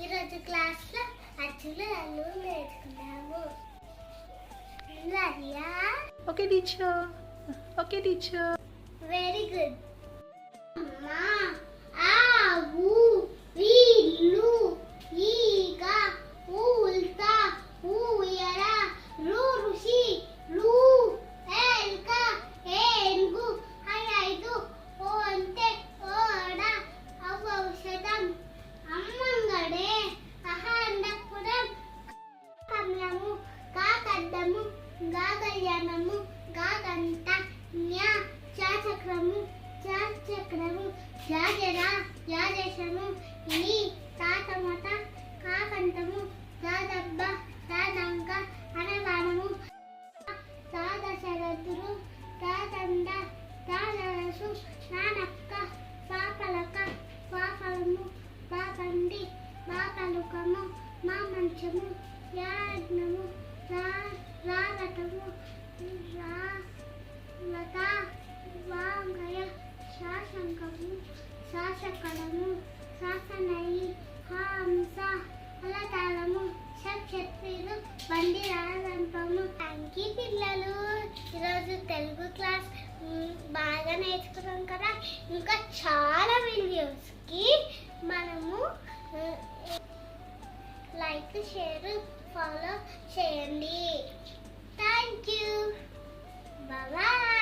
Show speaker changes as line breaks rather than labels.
ఈరోజు క్లాస్లో అచ్చులు అల్లు నేర్చుకున్నాము. రెడీయా?
Okay teacher. Okay teacher.
Very good. అమ్మా, ఆవు, వీళ్ళు, ఈగ, ఊల్తా, ఊయల, ఋషి, లు, ఎలుక, ఏనుగు, ఐదు, ఒంటె, ఓడ, ఔషధం, అమ్మంగడే, అహాండపురం, కమలము, కాకడ్డము, గాగల్యానము, గాగంట, న్యా, చాచక్రము, చాచక్రము, జాజర, జాజేశము, ఇని, తాతమత, కాకంతము, దాదబ్బ, దాదంక, అనగానము, దాదశరథుడు, దాదండ, దాదరసు, నానక్క, పాపలక, పాపలము, పాపండి, పాపలుకము, మామంచము, యాజ్ఞము, రాగటము, రాలత, వాంగయ, శాసంకము, శాసకడము, శాసనయి, హంస, అలతాళము, క్షత్రియులు, బండి రాజంపము. థ్యాంక్ యూ పిల్లలు. ఈరోజు తెలుగు క్లాస్ బాగా నేర్చుకున్నాం కదా. ఇంకా చాలా వీడియోస్కి మనము లైక్, షేర్, ఫాలో చేయండి. Thank you. బాయ్.